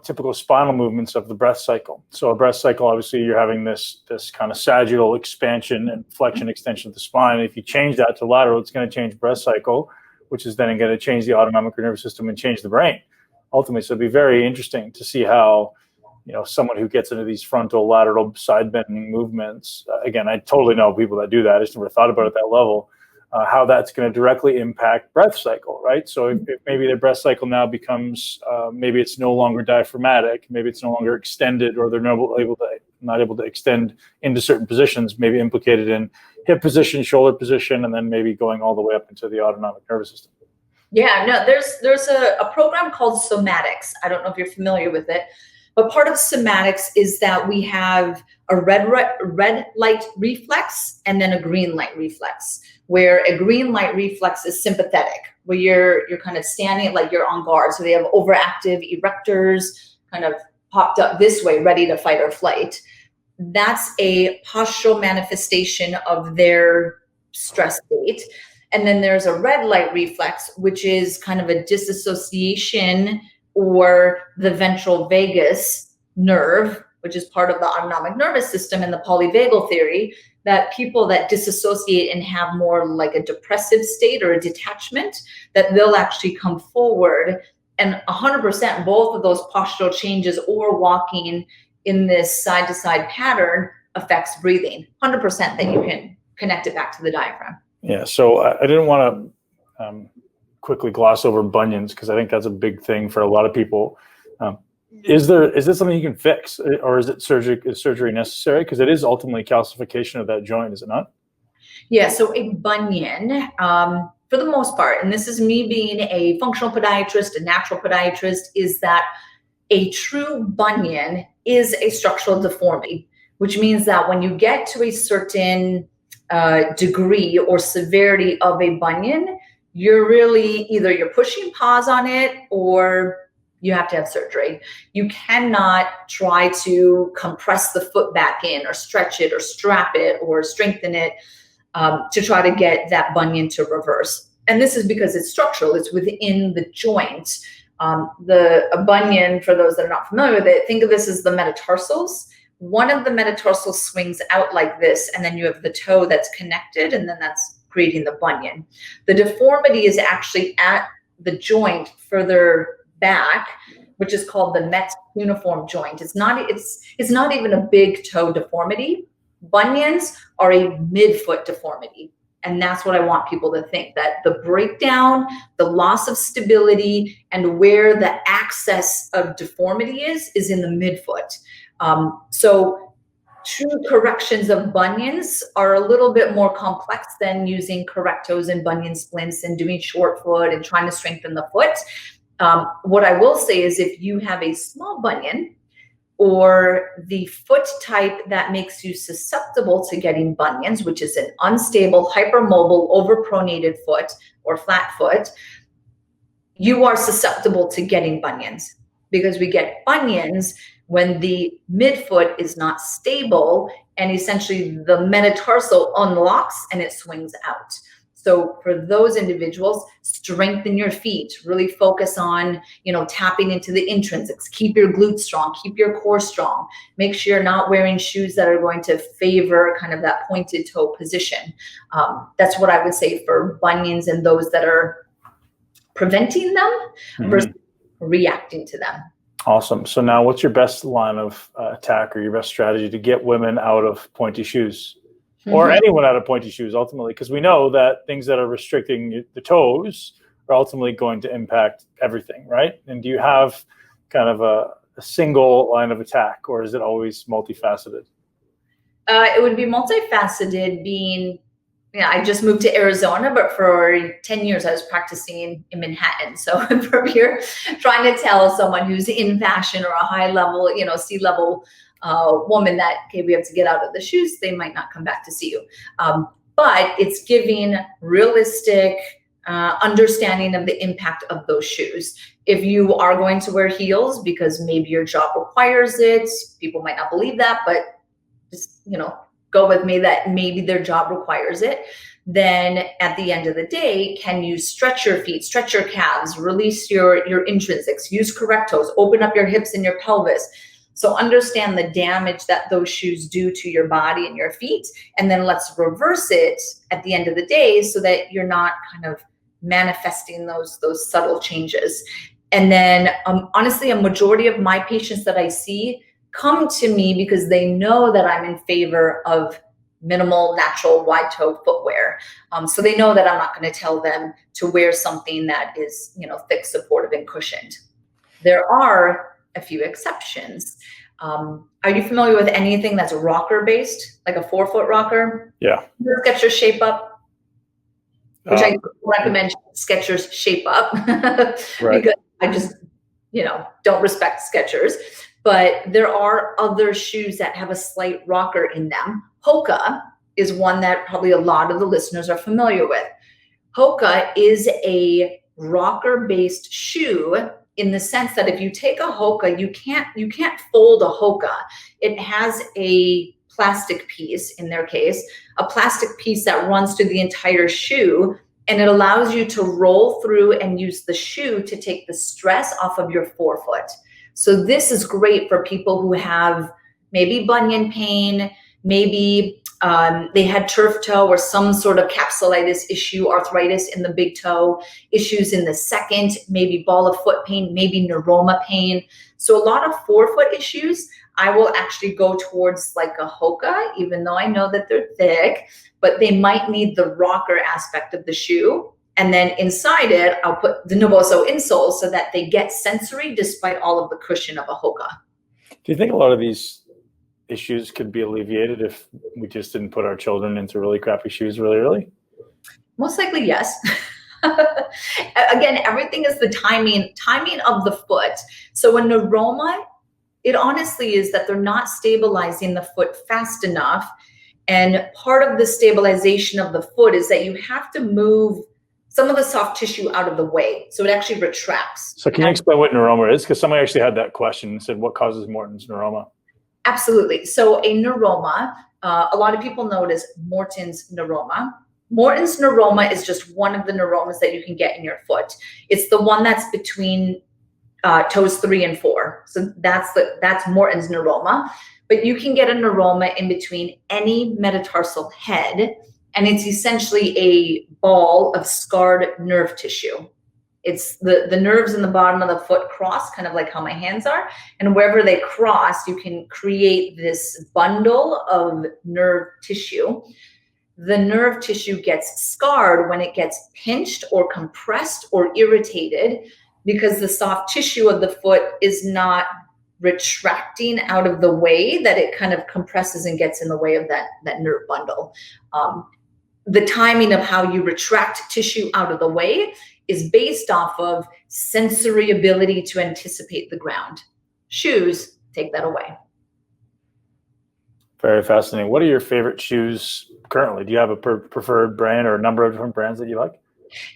typical spinal movements of the breath cycle. So a breath cycle, obviously, you're having this kind of sagittal expansion and flexion extension of the spine. If you change that to lateral, it's going to change breath cycle, which is then going to change the autonomic nervous system and change the brain ultimately. So it'd be very interesting to see how someone who gets into these frontal, lateral, side bending movements, again, I totally know people that do that. I just never thought about it at that level, how that's going to directly impact breath cycle, right? So if maybe their breath cycle now becomes, maybe it's no longer diaphragmatic, maybe it's no longer extended, or they're not able to extend into certain positions, maybe implicated in hip position, shoulder position, and then maybe going all the way up into the autonomic nervous system. Yeah, no, there's a program called Somatics. I don't know if you're familiar with it. But part of Somatics is that we have a red light reflex and then a green light reflex, where a green light reflex is sympathetic, where you're kind of standing like you're on guard. So they have overactive erectors kind of popped up this way, ready to fight or flight. That's a postural manifestation of their stress state. And then there's a red light reflex, which is kind of a disassociation, or the ventral vagus nerve, which is part of the autonomic nervous system and the polyvagal theory, that people that disassociate and have more like a depressive state or a detachment, that they'll actually come forward. And 100% both of those postural changes or walking in this side-to-side pattern affects breathing. 100% that you can connect it back to the diaphragm. Yeah, so I didn't want to quickly gloss over bunions, because I think that's a big thing for a lot of people. Is this something you can fix, or is surgery necessary? Because it is ultimately calcification of that joint, is it not? Yeah, so a bunion, for the most part, and this is me being a functional podiatrist, a natural podiatrist, is that a true bunion is a structural deformity, which means that when you get to a certain degree or severity of a bunion, you're really either you're pushing pause on it or you have to have surgery. You cannot try to compress the foot back in or stretch it or strap it or strengthen it to try to get that bunion to reverse. And this is because it's structural, it's within the joint. A bunion, for those that are not familiar with it, think of this as the metatarsals. One of the metatarsals swings out like this, and then you have the toe that's connected, and then that's creating the bunion. The deformity is actually at the joint further back, which is called the Metz cuneiform joint. It's not even a big toe deformity. Bunions are a midfoot deformity. And that's what I want people to think, that the breakdown, the loss of stability, and where the access of deformity is in the midfoot. So true corrections of bunions are a little bit more complex than using correctos and bunion splints and doing short foot and trying to strengthen the foot. What I will say is if you have a small bunion, or the foot type that makes you susceptible to getting bunions, which is an unstable, hypermobile, overpronated foot or flat foot, you are susceptible to getting bunions, because we get bunions when the midfoot is not stable and essentially the metatarsal unlocks and it swings out. So for those individuals, strengthen your feet, really focus on, tapping into the intrinsics, keep your glutes strong, keep your core strong, make sure you're not wearing shoes that are going to favor kind of that pointed toe position. That's what I would say for bunions and those that are preventing them versus reacting to them. Awesome. So now what's your best line of attack or your best strategy to get women out of pointy shoes? Or anyone out of pointy shoes, ultimately, because we know that things that are restricting the toes are ultimately going to impact everything, right? And do you have kind of a single line of attack, or is it always multifaceted? It would be multifaceted, being, I just moved to Arizona, but for 10 years I was practicing in Manhattan. So from here, trying to tell someone who's in fashion or a high level, C-level woman that, okay, we have to get out of the shoes, they might not come back to see you. But it's giving realistic understanding of the impact of those shoes. If you are going to wear heels because maybe your job requires it, people might not believe that, but just, go with me that maybe their job requires it. Then at the end of the day, can you stretch your feet, stretch your calves, release your intrinsics, use correct toes, open up your hips and your pelvis. So understand the damage that those shoes do to your body and your feet. And then let's reverse it at the end of the day so that you're not kind of manifesting those subtle changes. And then honestly, a majority of my patients that I see come to me because they know that I'm in favor of minimal, natural, wide toe footwear. So they know that I'm not going to tell them to wear something that is, thick, supportive, and cushioned. There are a few exceptions. Are you familiar with anything that's rocker based, like a 4-foot rocker? Yeah. Skechers Shape Up, which I recommend Skechers Shape Up right. Because I just, don't respect Skechers. But there are other shoes that have a slight rocker in them. Hoka is one that probably a lot of the listeners are familiar with. Hoka is a rocker based shoe, in the sense that if you take a Hoka, you can't fold a Hoka. It has a plastic piece, in their case, a plastic piece that runs through the entire shoe, and it allows you to roll through and use the shoe to take the stress off of your forefoot. So this is great for people who have maybe bunion pain, maybe they had turf toe or some sort of capsulitis issue, arthritis in the big toe, issues in the second, maybe ball of foot pain, maybe neuroma pain. So a lot of forefoot issues, I will actually go towards like a Hoka, even though I know that they're thick, but they might need the rocker aspect of the shoe. And then inside it, I'll put the Naboso insoles so that they get sensory despite all of the cushion of a Hoka. Do you think a lot of these issues could be alleviated if we just didn't put our children into really crappy shoes really early? Most likely, yes. Again, everything is the timing of the foot. So in neuroma, it honestly is that they're not stabilizing the foot fast enough. And part of the stabilization of the foot is that you have to move some of the soft tissue out of the way. So it actually retracts. So can you explain what neuroma is? Because somebody actually had that question and said, what causes Morton's neuroma? Absolutely. So a neuroma, a lot of people know it as Morton's neuroma. Morton's neuroma is just one of the neuromas that you can get in your foot. It's the one that's between toes 3 and 4. So that's Morton's neuroma. But you can get a neuroma in between any metatarsal head, and it's essentially a ball of scarred nerve tissue. It's the nerves in the bottom of the foot cross, kind of like how my hands are. And wherever they cross, you can create this bundle of nerve tissue. The nerve tissue gets scarred when it gets pinched or compressed or irritated, because the soft tissue of the foot is not retracting out of the way, that it kind of compresses and gets in the way of that nerve bundle. The timing of how you retract tissue out of the way is based off of sensory ability to anticipate the ground. Shoes take that away. Very fascinating. What are your favorite shoes currently? Do you have a preferred brand or a number of different brands that you like?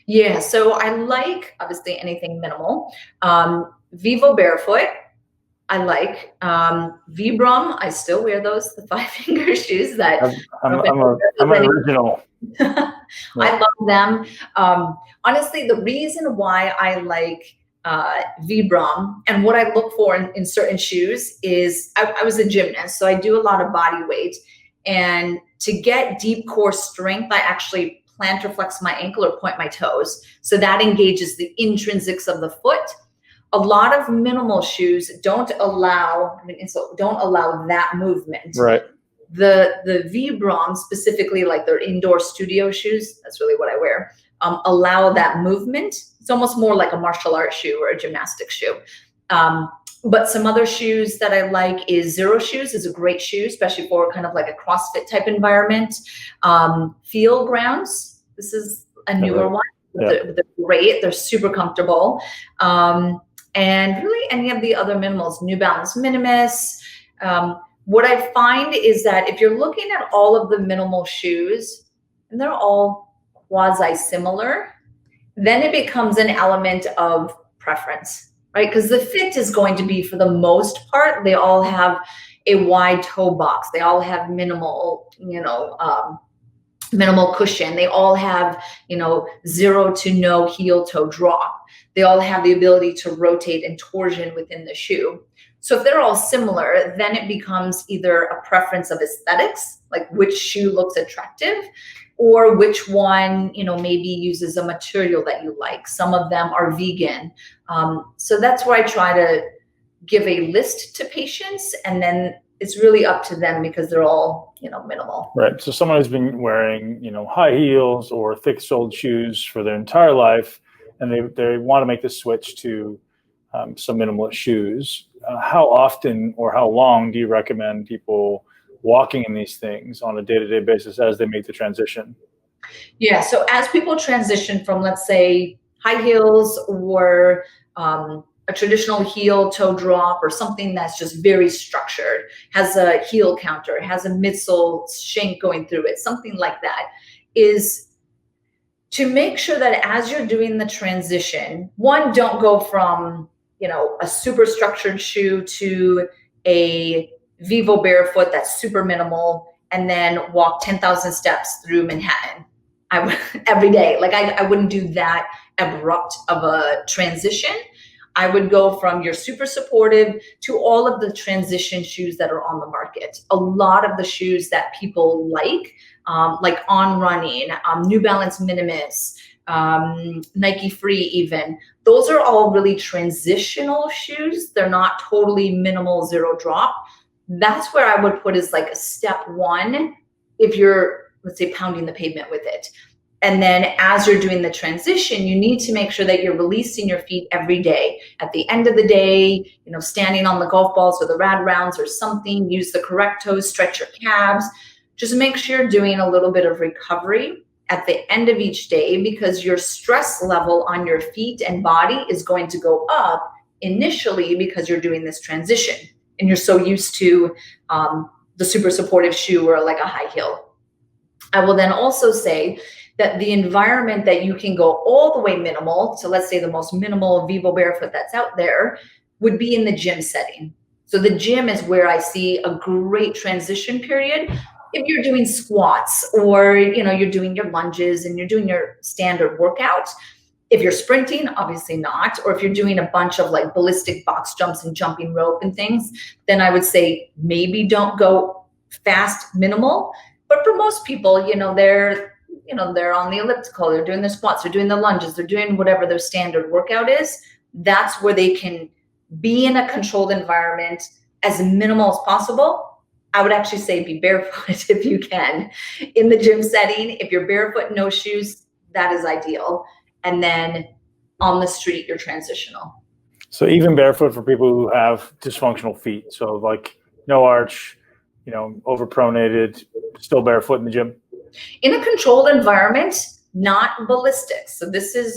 Yeah, so I like, obviously, anything minimal. Vivo Barefoot, I like. Vibram, I still wear those, the 5-finger shoes that I'm an original. I love them. Honestly, the reason why I like Vibram and what I look for in certain shoes is I was a gymnast, so I do a lot of body weight. And to get deep core strength, I actually plant or flex my ankle or point my toes. So that engages the intrinsics of the foot. A lot of minimal shoes don't allow that movement. Right. The Vibram, specifically like their indoor studio shoes, that's really what I wear, allow that movement. It's almost more like a martial arts shoe or a gymnastics shoe. But some other shoes that I like is Zero Shoes is a great shoe, especially for kind of like a CrossFit type environment. Feel Grounds, this is a newer one. Yeah. They're great. They're super comfortable. And really any of the other minimals, New Balance Minimus. What I find is that if you're looking at all of the minimal shoes, and they're all quasi-similar, then it becomes an element of preference. Right? Because the fit is going to be, for the most part, they all have a wide toe box. They all have minimal, minimal cushion. They all have, 0 to no heel toe drop. They all have the ability to rotate and torsion within the shoe. So if they're all similar, then it becomes either a preference of aesthetics, like which shoe looks attractive, or which one, maybe uses a material that you like. Some of them are vegan. So that's where I try to give a list to patients, and then it's really up to them because they're all, minimal. Right. So someone who's been wearing, high heels or thick-soled shoes for their entire life, and they want to make the switch to some minimalist shoes. How often or how long do you recommend people walking in these things on a day-to-day basis as they make the transition? Yeah. So as people transition from, let's say, high heels or a traditional heel toe drop or something that's just very structured, has a heel counter, has a midsole shank going through it, something like that, is to make sure that as you're doing the transition, one, don't go from, a super structured shoe to a Vivo Barefoot that's super minimal and then walk 10,000 steps through Manhattan every day. Like I wouldn't do that abrupt of a transition. I would go from your super supportive to all of the transition shoes that are on the market. A lot of the shoes that people like On Running, New Balance Minimus, Nike Free even, those are all really transitional shoes. They're not totally minimal, zero drop. That's where I would put as like a step one if you're, let's say, pounding the pavement with it. And then as you're doing the transition, you need to make sure that you're releasing your feet every day. At the end of the day, standing on the golf balls or the rad rounds or something, use the correct toes, stretch your calves. Just make sure you're doing a little bit of recovery at the end of each day, because your stress level on your feet and body is going to go up initially because you're doing this transition and you're so used to the super supportive shoe or like a high heel. I will then also say that the environment that you can go all the way minimal, so let's say the most minimal Vivo Barefoot that's out there, would be in the gym setting. So the gym is where I see a great transition period. If you're doing squats or, you're doing your lunges and you're doing your standard workout. If you're sprinting, obviously not. Or if you're doing a bunch of like ballistic box jumps and jumping rope and things, then I would say maybe don't go fast minimal. But for most people, they're on the elliptical, they're doing their squats, they're doing the lunges, they're doing whatever their standard workout is. That's where they can be in a controlled environment as minimal as possible. I would actually say be barefoot if you can in the gym setting. If you're barefoot, no shoes, that is ideal. And then on the street, you're transitional. So even barefoot for people who have dysfunctional feet. So like no arch, overpronated, still barefoot in the gym. In a controlled environment, not ballistics. So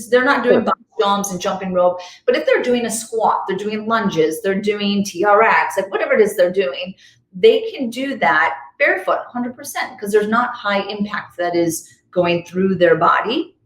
they're not doing box jumps and jumping rope, but if they're doing a squat, they're doing lunges, they're doing TRX, like whatever it is they're doing, they can do that barefoot 100% because there's not high impact that is going through their body.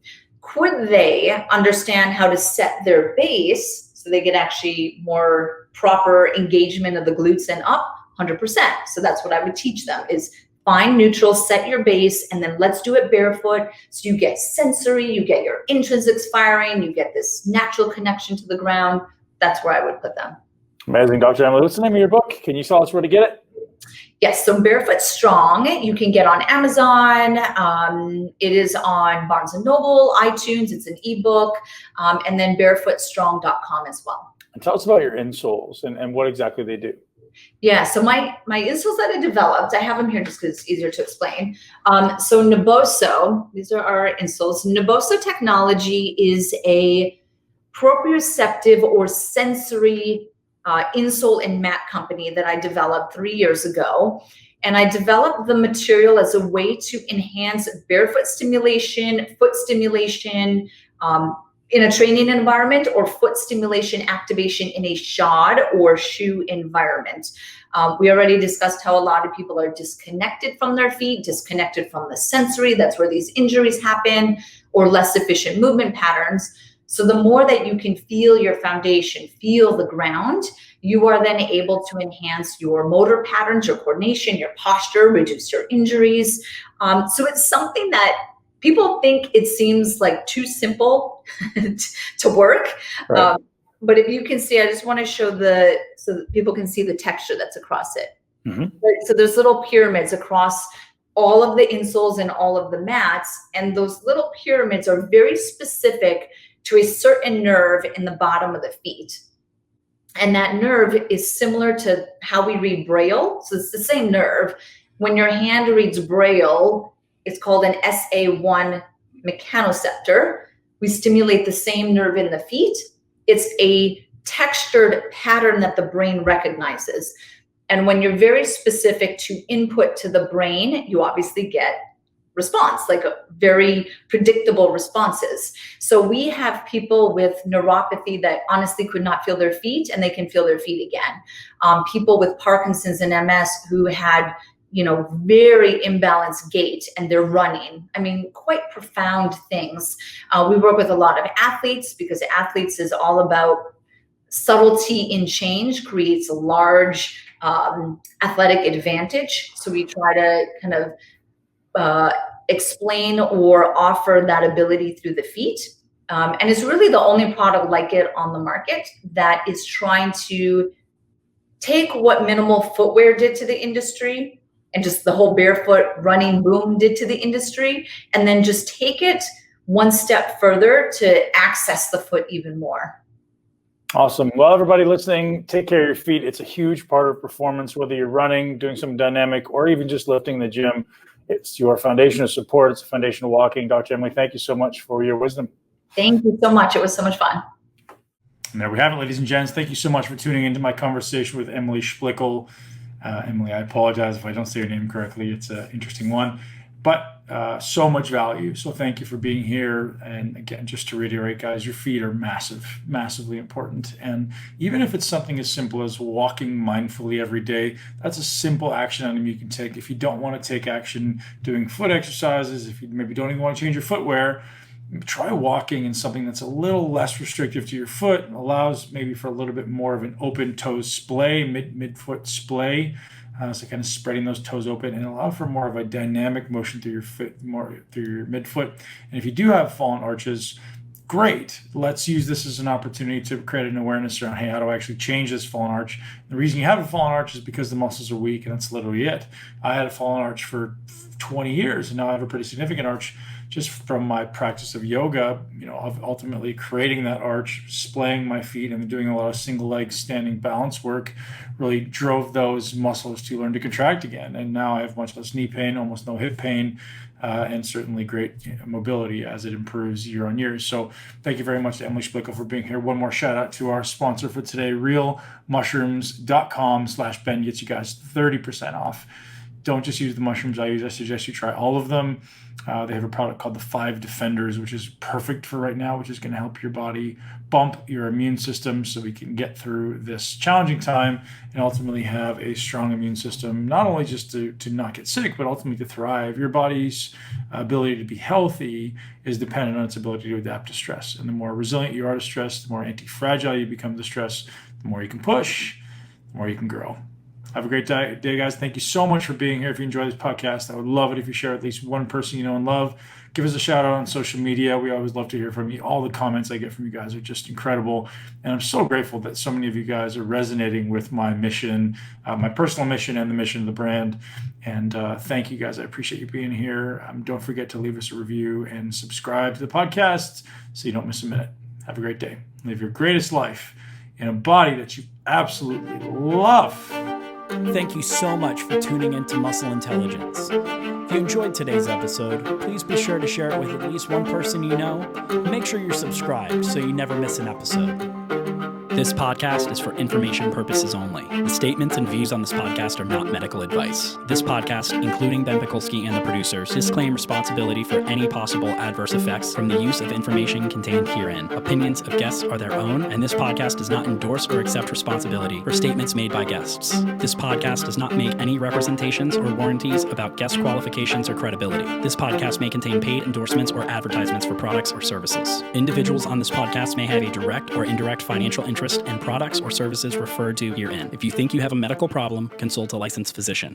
Could they understand how to set their base so they get actually more proper engagement of the glutes and up? 100%. So that's what I would teach them is find neutral, set your base, and then let's do it barefoot. So you get sensory, you get your intrinsics firing, you get this natural connection to the ground. That's where I would put them. Amazing, Dr. Emily. What's the name of your book? Can you tell us where to get it? Yes, so Barefoot Strong, you can get on Amazon. It is on Barnes & Noble, iTunes, it's an ebook, and then barefootstrong.com as well. And tell us about your insoles and what exactly they do. Yeah, so my insoles that I developed, I have them here just because it's easier to explain. So Naboso, these are our insoles. Naboso technology is a proprioceptive or sensory insole and mat company that I developed 3 years ago. And I developed the material as a way to enhance barefoot stimulation, foot stimulation, in a training environment, or foot stimulation activation in a shod or shoe environment. We already discussed how a lot of people are disconnected from their feet, disconnected from the sensory. That's where these injuries happen, or less efficient movement patterns. So the more that you can feel your foundation, feel the ground, you are then able to enhance your motor patterns, your coordination, your posture, reduce your injuries. So it's something that people think it seems like too simple to work. Right. But if you can see, I just want to show so that people can see the texture that's across it. Mm-hmm. Right? So there's little pyramids across all of the insoles and all of the mats. And those little pyramids are very specific to a certain nerve in the bottom of the feet. And that nerve is similar to how we read Braille. So it's the same nerve. When your hand reads Braille, it's called an SA1 mechanoceptor. We stimulate the same nerve in the feet. It's a textured pattern that the brain recognizes. And when you're very specific to input to the brain, you obviously get response, like a very predictable responses. So we have people with neuropathy that honestly could not feel their feet, and they can feel their feet again. People with Parkinson's and MS who had very imbalanced gait and they're running. I mean, quite profound things. We work with a lot of athletes because athletes is all about subtlety in change, creates a large athletic advantage. So we try to kind of explain or offer that ability through the feet. And it's really the only product like it on the market that is trying to take what minimal footwear did to the industry and just the whole barefoot running boom did to the industry, and then just take it one step further to access the foot even more. Awesome. Well, everybody listening, take care of your feet. It's a huge part of performance, whether you're running, doing some dynamic, or even just lifting in the gym. It's your foundation of support. It's a foundation of walking. Dr. Emily, thank you so much for your wisdom. Thank you so much. It was so much fun. And there we have it, ladies and gents. Thank you so much for tuning into my conversation with Emily Splichal. Emily, I apologize if I don't say your name correctly. It's an interesting one, but so much value. So thank you for being here. And again, just to reiterate, guys, your feet are massively important. And even if it's something as simple as walking mindfully every day, that's a simple action item you can take. If you don't want to take action doing foot exercises, if you maybe don't even want to change your footwear, try walking in something that's a little less restrictive to your foot, allows maybe for a little bit more of an open toe splay, midfoot splay. So kind of spreading those toes open and allow for more of a dynamic motion through your foot, more through your midfoot. And if you do have fallen arches, great. Let's use this as an opportunity to create an awareness around, hey, how do I actually change this fallen arch? The reason you have a fallen arch is because the muscles are weak, and that's literally it. I had a fallen arch for 20 years, and now I have a pretty significant arch just from my practice of yoga, of ultimately creating that arch, splaying my feet, and doing a lot of single leg standing balance work really drove those muscles to learn to contract again. And now I have much less knee pain, almost no hip pain, and certainly great mobility as it improves year on year. So thank you very much to Emily Splichal for being here. One more shout out to our sponsor for today, realmushrooms.com/Ben gets you guys 30% off. don't just use the mushrooms I use. I suggest you try all of them. They have a product called the 5 Defenders, which is perfect for right now, which is going to help your body bump your immune system so we can get through this challenging time and ultimately have a strong immune system, not only just to not get sick, but ultimately to thrive. Your body's ability to be healthy is dependent on its ability to adapt to stress. And the more resilient you are to stress, the more anti-fragile you become to stress, the more you can push, the more you can grow. Have a great day, guys. Thank you so much for being here. If you enjoy this podcast, I would love it if you share at least one person you know and love. Give us a shout out on social media. We always love to hear from you. All the comments I get from you guys are just incredible. And I'm so grateful that so many of you guys are resonating with my mission, my personal mission and the mission of the brand. And thank you guys. I appreciate you being here. Don't forget to leave us a review and subscribe to the podcast so you don't miss a minute. Have a great day. Live your greatest life in a body that you absolutely love. Thank you so much for tuning into Muscle Intelligence. If you enjoyed today's episode, please be sure to share it with at least one person you know. Make sure you're subscribed so you never miss an episode. This podcast is for information purposes only. The statements and views on this podcast are not medical advice. This podcast, including Ben Pakulski and the producers, disclaim responsibility for any possible adverse effects from the use of information contained herein. Opinions of guests are their own, and this podcast does not endorse or accept responsibility for statements made by guests. This podcast does not make any representations or warranties about guest qualifications or credibility. This podcast may contain paid endorsements or advertisements for products or services. Individuals on this podcast may have a direct or indirect financial interest in products or services referred to herein. If you think you have a medical problem, consult a licensed physician.